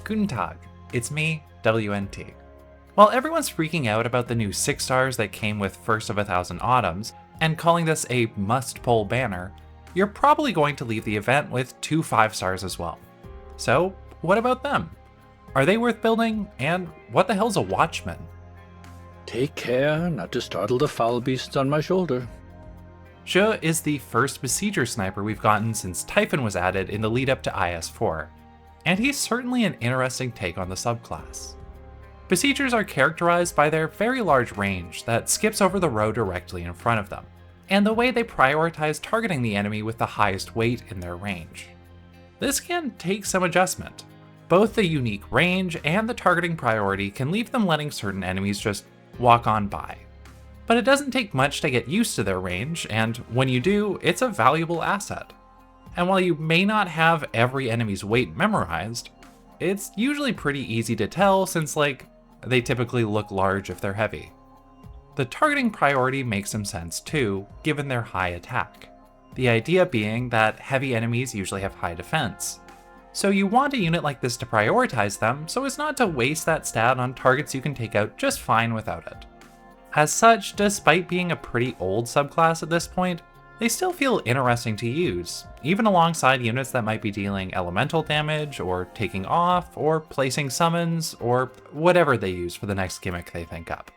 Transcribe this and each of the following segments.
Guten Tag, it's me, WNT. While everyone's freaking out about the new 6 stars that came with First of a Thousand Autumns, and calling this a must-pull banner, you're probably going to leave the event with 2 5 stars as well. So, what about them? Are they worth building? And what the hell's a Watchman? Take care not to startle the foul beasts on my shoulder. Zhe is the first Besieger sniper we've gotten since Typhon was added in the lead up to IS-4, and he's certainly an interesting take on the subclass. Besiegers are characterized by their very large range that skips over the row directly in front of them, and the way they prioritize targeting the enemy with the highest weight in their range. This can take some adjustment. Both the unique range and the targeting priority can leave them letting certain enemies just walk on by. But it doesn't take much to get used to their range, and when you do, it's a valuable asset. And while you may not have every enemy's weight memorized, it's usually pretty easy to tell since, they typically look large if they're heavy. The targeting priority makes some sense too, given their high attack. The idea being that heavy enemies usually have high defense. So you want a unit like this to prioritize them so as not to waste that stat on targets you can take out just fine without it. As such, despite being a pretty old subclass at this point, they still feel interesting to use, even alongside units that might be dealing elemental damage, or taking off, or placing summons, or whatever they use for the next gimmick they think up.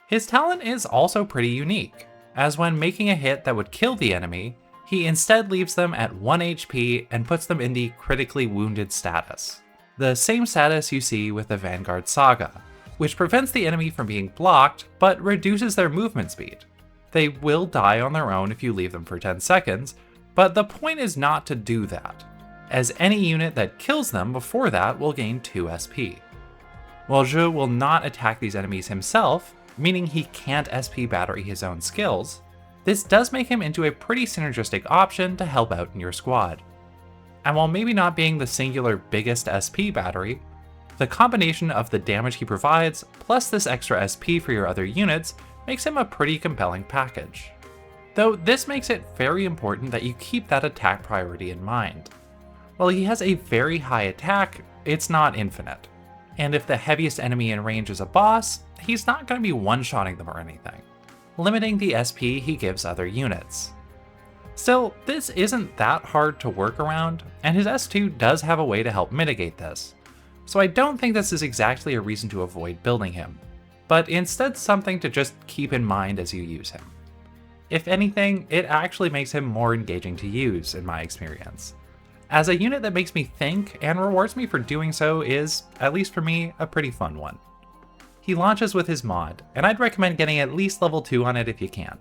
His talent is also pretty unique, as when making a hit that would kill the enemy, he instead leaves them at 1 HP and puts them in the critically wounded status. The same status you see with the Vanguard Saga, which prevents the enemy from being blocked, but reduces their movement speed. They will die on their own if you leave them for 10 seconds, but the point is not to do that, as any unit that kills them before that will gain 2 SP. While Zhe will not attack these enemies himself, meaning he can't SP battery his own skills, this does make him into a pretty synergistic option to help out in your squad. And while maybe not being the singular biggest SP battery, the combination of the damage he provides, plus this extra SP for your other units, makes him a pretty compelling package. Though this makes it very important that you keep that attack priority in mind. While he has a very high attack, it's not infinite. And if the heaviest enemy in range is a boss, he's not going to be one-shotting them or anything, limiting the SP he gives other units. Still, this isn't that hard to work around, and his S2 does have a way to help mitigate this, so I don't think this is exactly a reason to avoid building him, but instead something to just keep in mind as you use him. If anything, it actually makes him more engaging to use, in my experience, as a unit that makes me think and rewards me for doing so is, at least for me, a pretty fun one. He launches with his mod, and I'd recommend getting at least level 2 on it if you can.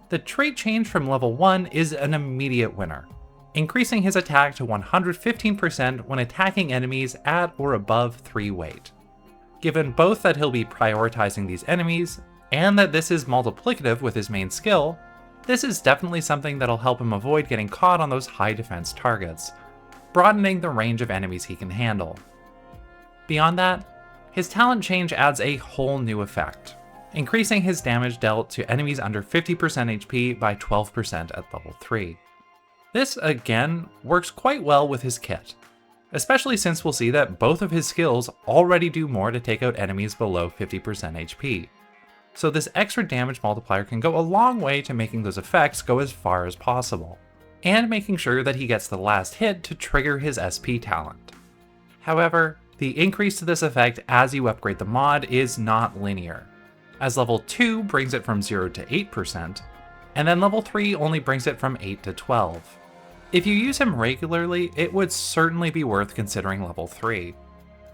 The trait change from level 1 is an immediate winner, increasing his attack to 115% when attacking enemies at or above 3 weight. Given both that he'll be prioritizing these enemies, and that this is multiplicative with his main skill, this is definitely something that'll help him avoid getting caught on those high defense targets, broadening the range of enemies he can handle. Beyond that, his talent change adds a whole new effect, increasing his damage dealt to enemies under 50% HP by 12% at level 3. This, again, works quite well with his kit, especially since we'll see that both of his skills already do more to take out enemies below 50% HP. So this extra damage multiplier can go a long way to making those effects go as far as possible, and making sure that he gets the last hit to trigger his SP talent. However, the increase to this effect as you upgrade the mod is not linear, as level 2 brings it from 0 to 8%, and then level 3 only brings it from 8 to 12. If you use him regularly, it would certainly be worth considering level 3,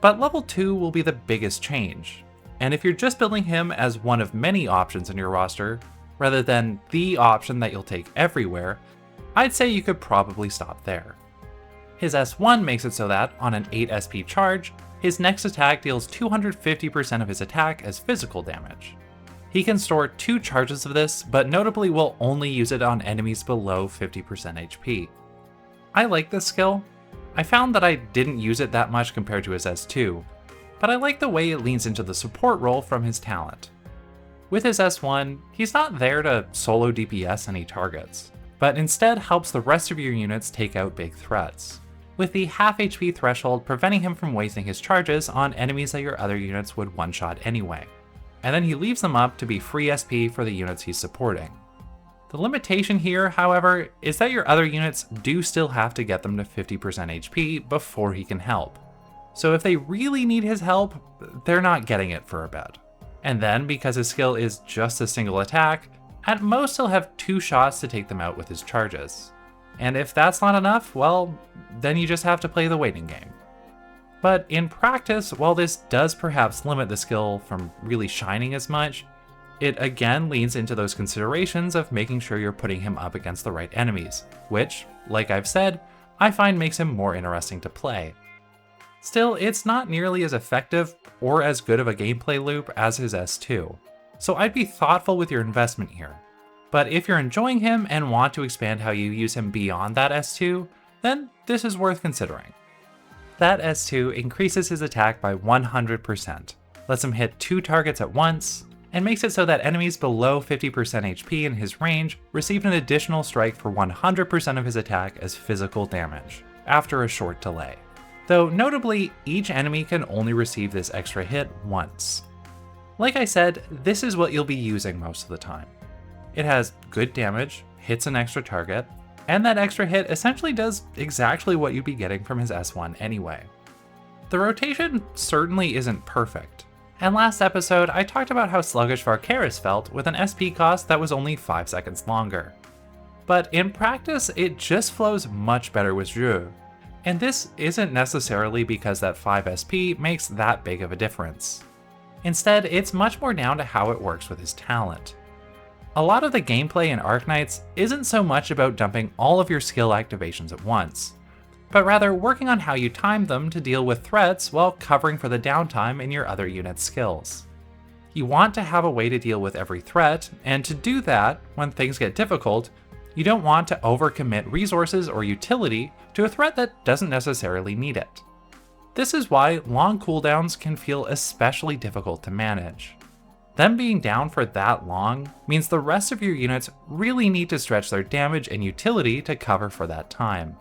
but level 2 will be the biggest change, and if you're just building him as one of many options in your roster, rather than the option that you'll take everywhere, I'd say you could probably stop there. His S1 makes it so that, on an 8 SP charge, his next attack deals 250% of his attack as physical damage. He can store 2 charges of this, but notably will only use it on enemies below 50% HP. I like this skill. I found that I didn't use it that much compared to his S2, but I like the way it leans into the support role from his talent. With his S1, he's not there to solo DPS any targets, but instead helps the rest of your units take out big threats. with the half HP threshold preventing him from wasting his charges on enemies that your other units would one-shot anyway. And then he leaves them up to be free SP for the units he's supporting. The limitation here, however, is that your other units do still have to get them to 50% HP before he can help. So if they really need his help, they're not getting it for a bit. And then, because his skill is just a single attack, at most he'll have 2 shots to take them out with his charges. And if that's not enough, well, then you just have to play the waiting game. But in practice, while this does perhaps limit the skill from really shining as much, it again leans into those considerations of making sure you're putting him up against the right enemies, which, like I've said, I find makes him more interesting to play. Still, it's not nearly as effective or as good of a gameplay loop as his S2, so I'd be thoughtful with your investment here. But if you're enjoying him and want to expand how you use him beyond that S2, then this is worth considering. That S2 increases his attack by 100%, lets him hit 2 targets at once, and makes it so that enemies below 50% HP in his range receive an additional strike for 100% of his attack as physical damage, after a short delay. Though notably, each enemy can only receive this extra hit once. Like I said, this is what you'll be using most of the time. It has good damage, hits an extra target, and that extra hit essentially does exactly what you'd be getting from his S1 anyway. The rotation certainly isn't perfect, and last episode I talked about how sluggish Varkaris felt with an SP cost that was only 5 seconds longer. But in practice, it just flows much better with Jeu, and this isn't necessarily because that 5 SP makes that big of a difference. Instead, it's much more down to how it works with his talent. A lot of the gameplay in Arknights isn't so much about dumping all of your skill activations at once, but rather working on how you time them to deal with threats while covering for the downtime in your other unit's skills. You want to have a way to deal with every threat, and to do that, when things get difficult, you don't want to overcommit resources or utility to a threat that doesn't necessarily need it. This is why long cooldowns can feel especially difficult to manage. Them being down for that long means the rest of your units really need to stretch their damage and utility to cover for that time,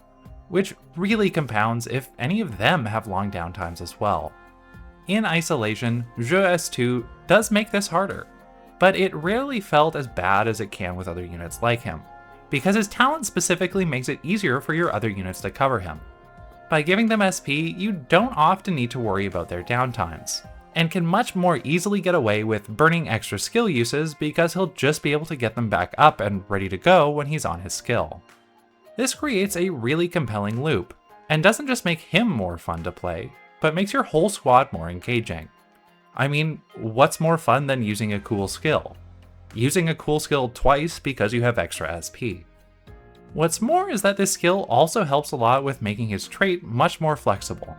which really compounds if any of them have long downtimes as well. In isolation, Jeu S2 does make this harder, but it rarely felt as bad as it can with other units like him, because his talent specifically makes it easier for your other units to cover him. By giving them SP, you don't often need to worry about their downtimes, and can much more easily get away with burning extra skill uses because he'll just be able to get them back up and ready to go when he's on his skill. This creates a really compelling loop, and doesn't just make him more fun to play, but makes your whole squad more engaging. I mean, what's more fun than using a cool skill? Using a cool skill twice because you have extra SP. What's more is that this skill also helps a lot with making his trait much more flexible.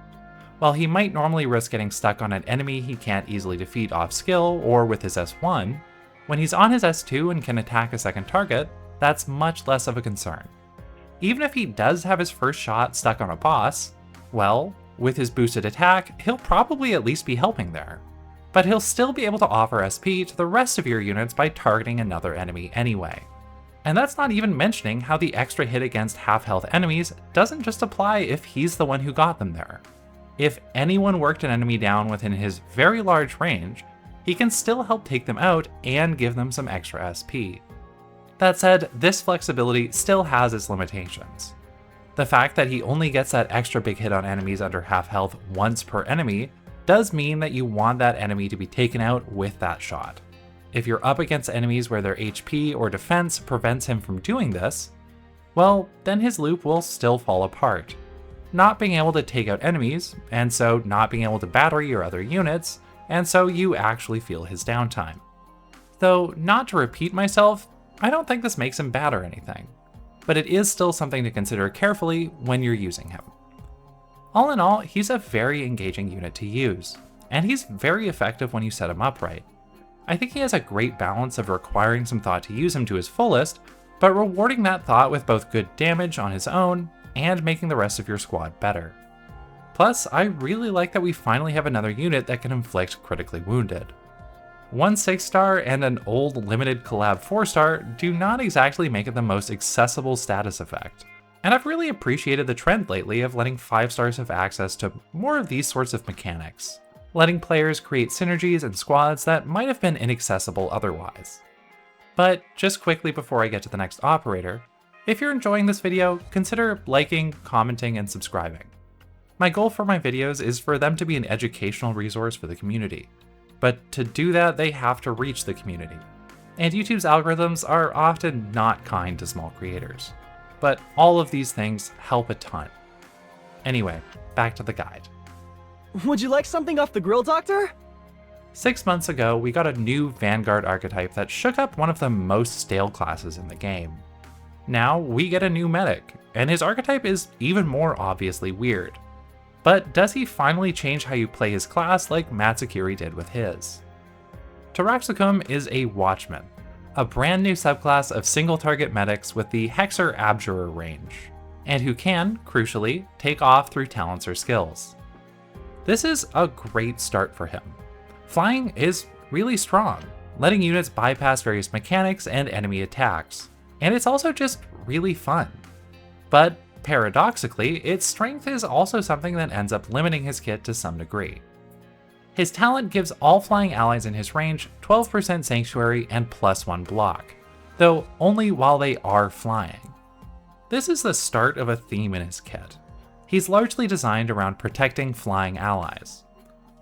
While he might normally risk getting stuck on an enemy he can't easily defeat off skill or with his S1, when he's on his S2 and can attack a second target, that's much less of a concern. Even if he does have his first shot stuck on a boss, well, with his boosted attack, he'll probably at least be helping there. But he'll still be able to offer SP to the rest of your units by targeting another enemy anyway. And that's not even mentioning how the extra hit against half-health enemies doesn't just apply if he's the one who got them there. If anyone worked an enemy down within his very large range, he can still help take them out and give them some extra SP. That said, this flexibility still has its limitations. The fact that he only gets that extra big hit on enemies under half health once per enemy does mean that you want that enemy to be taken out with that shot. If you're up against enemies where their HP or defense prevents him from doing this, well, then his loop will still fall apart. Not being able to take out enemies, and so not being able to battery your other units, and so you actually feel his downtime. Though, not to repeat myself, I don't think this makes him bad or anything, but it is still something to consider carefully when you're using him. All in all, he's a very engaging unit to use, and he's very effective when you set him up right. I think he has a great balance of requiring some thought to use him to his fullest, but rewarding that thought with both good damage on his own and making the rest of your squad better. Plus, I really like that we finally have another unit that can inflict critically wounded. One 6-star and an old limited collab 4-star do not exactly make it the most accessible status effect, And I've really appreciated the trend lately of letting 5 stars have access to more of these sorts of mechanics, letting players create synergies and squads that might have been inaccessible otherwise. But just quickly before I get to the next operator, if you're enjoying this video, consider liking, commenting, and subscribing. My goal for my videos is for them to be an educational resource for the community, but to do that they have to reach the community. And YouTube's algorithms are often not kind to small creators, but all of these things help a ton. Anyway, back to the guide. Would you like something off the grill, Doctor? 6 months ago, we got a new Vanguard archetype that shook up one of the most stale classes in the game. Now we get a new medic, and his archetype is even more obviously weird. But does he finally change how you play his class like Matsukiri did with his? Taraxacum is a Watchman, a brand new subclass of single-target medics with the Hexer Abjurer range, and who can, crucially, take off through talents or skills. This is a great start for him. Flying is really strong, letting units bypass various mechanics and enemy attacks, and it's also just really fun. But paradoxically, its strength is also something that ends up limiting his kit to some degree. His talent gives all flying allies in his range 12% Sanctuary and +1 block, though only while they are flying. This is the start of a theme in his kit. He's largely designed around protecting flying allies.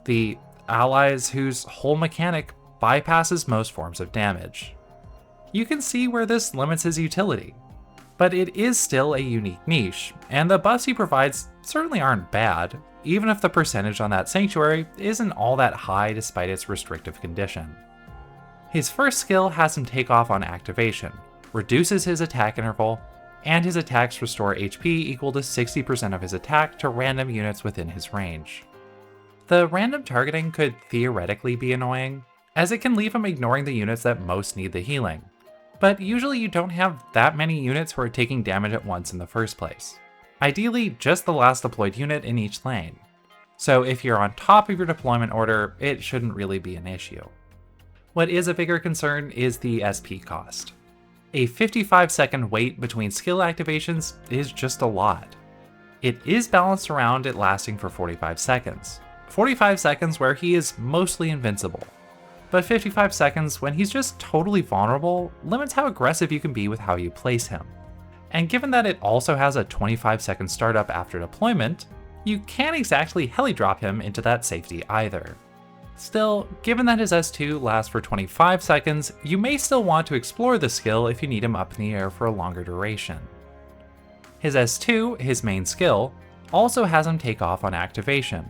The allies whose whole mechanic bypasses most forms of damage. You can see where this limits his utility, but it is still a unique niche, and the buffs he provides certainly aren't bad, even if the percentage on that Sanctuary isn't all that high despite its restrictive condition. His first skill has him take off on activation, reduces his attack interval, and his attacks restore HP equal to 60% of his attack to random units within his range. The random targeting could theoretically be annoying, as it can leave him ignoring the units that most need the healing, but usually you don't have that many units who are taking damage at once in the first place. Ideally, just the last deployed unit in each lane. So if you're on top of your deployment order, it shouldn't really be an issue. What is a bigger concern is the SP cost. A 55-second wait between skill activations is just a lot. It is balanced around it lasting for 45 seconds. 45 seconds where he is mostly invincible. But 55 seconds when he's just totally vulnerable limits how aggressive you can be with how you place him. And given that it also has a 25-second startup after deployment, you can't exactly heli drop him into that safety either. Still, given that his S2 lasts for 25 seconds, you may still want to explore the skill if you need him up in the air for a longer duration. His S2, his main skill, also has him take off on activation,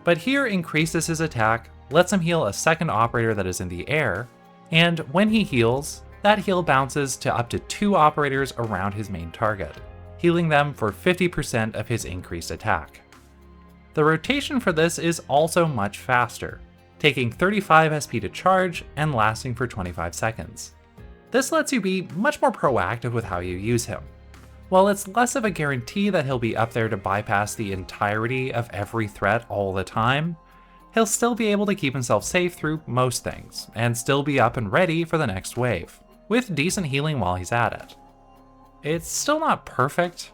but here increases his attack, lets him heal a second operator that is in the air, and when he heals, that heal bounces to up to 2 operators around his main target, healing them for 50% of his increased attack. The rotation for this is also much faster, taking 35 SP to charge and lasting for 25 seconds. This lets you be much more proactive with how you use him. While it's less of a guarantee that he'll be up there to bypass the entirety of every threat all the time, he'll still be able to keep himself safe through most things, and still be up and ready for the next wave, with decent healing while he's at it. It's still not perfect.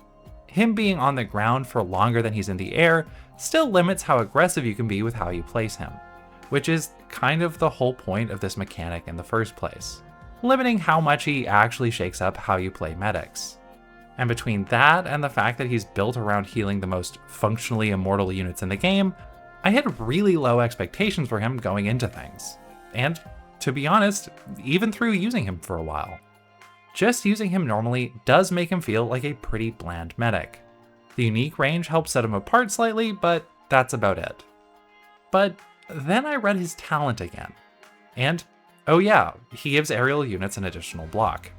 Him being on the ground for longer than he's in the air still limits how aggressive you can be with how you place him, which is kind of the whole point of this mechanic in the first place, limiting how much he actually shakes up how you play medics. And between that and the fact that he's built around healing the most functionally immortal units in the game, I had really low expectations for him going into things. And, to be honest, even through using him for a while. Just using him normally does make him feel like a pretty bland medic. The unique range helps set him apart slightly, but that's about it. But then I read his talent again. And, oh yeah, he gives aerial units an additional block.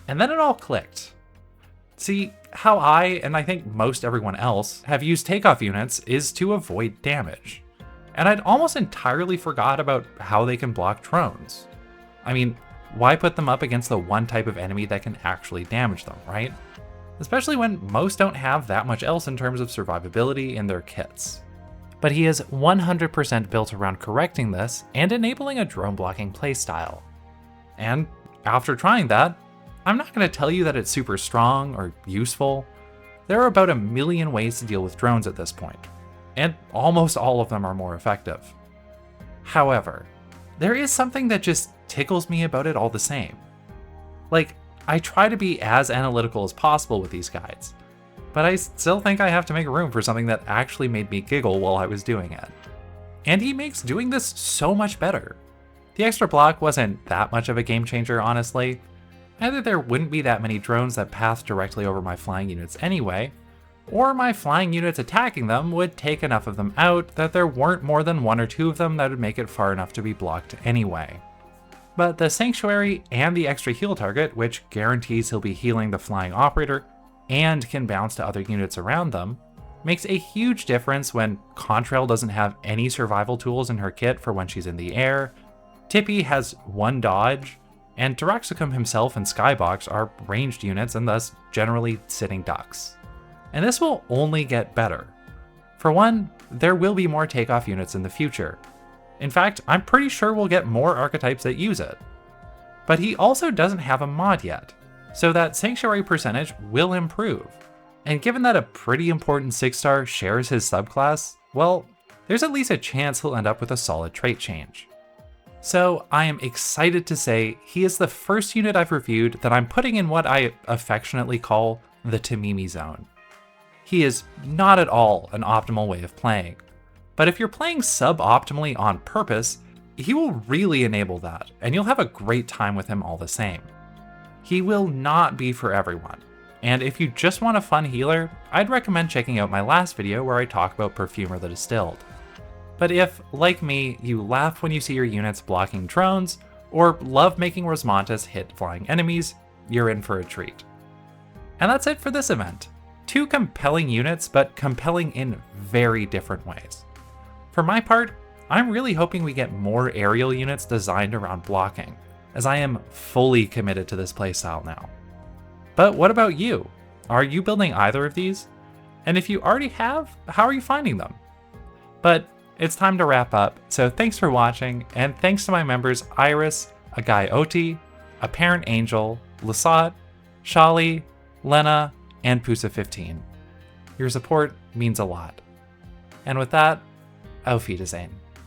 And then it all clicked. See, how I, and I think most everyone else, have used takeoff units is to avoid damage. And I'd almost entirely forgot about how they can block drones. I mean, why put them up against the one type of enemy that can actually damage them, right? Especially when most don't have that much else in terms of survivability in their kits. But he is 100% built around correcting this and enabling a drone blocking playstyle. And after trying that, I'm not going to tell you that it's super strong or useful. There are about a million ways to deal with drones at this point, and almost all of them are more effective. However, there is something that just tickles me about it all the same. Like, I try to be as analytical as possible with these guides, but I still think I have to make room for something that actually made me giggle while I was doing it. And he makes doing this so much better. The extra block wasn't that much of a game changer, honestly. Either there wouldn't be that many drones that path directly over my flying units anyway, or my flying units attacking them would take enough of them out that there weren't more than 1 or 2 of them that would make it far enough to be blocked anyway. But the Sanctuary and the extra heal target, which guarantees he'll be healing the flying operator and can bounce to other units around them, makes a huge difference when Contrail doesn't have any survival tools in her kit for when she's in the air, Tippy has 1 dodge, and Taraxacum himself and Skybox are ranged units and thus generally sitting ducks. And this will only get better. For one, there will be more takeoff units in the future. In fact, I'm pretty sure we'll get more archetypes that use it. But he also doesn't have a mod yet, so that Sanctuary percentage will improve. And given that a pretty important 6-star shares his subclass, well, there's at least a chance he'll end up with a solid trait change. So I am excited to say he is the first unit I've reviewed that I'm putting in what I affectionately call the Tamimi zone. He is not at all an optimal way of playing, but if you're playing suboptimally on purpose, he will really enable that, and you'll have a great time with him all the same. He will not be for everyone, and if you just want a fun healer, I'd recommend checking out my last video where I talk about Perfumer the Distilled. But if, like me, you laugh when you see your units blocking drones, or love making Rosmantis hit flying enemies, you're in for a treat. And that's it for this event. 2 compelling units, but compelling in very different ways. For my part, I'm really hoping we get more aerial units designed around blocking, as I am fully committed to this playstyle now. But what about you? Are you building either of these? And if you already have, how are you finding them? But it's time to wrap up, so thanks for watching, and thanks to my members Iris, Agai Oti, Apparent Angel, Lasat, Shali, Lena, and Pusa15. Your support means a lot. And with that, Auf Wiedersehen.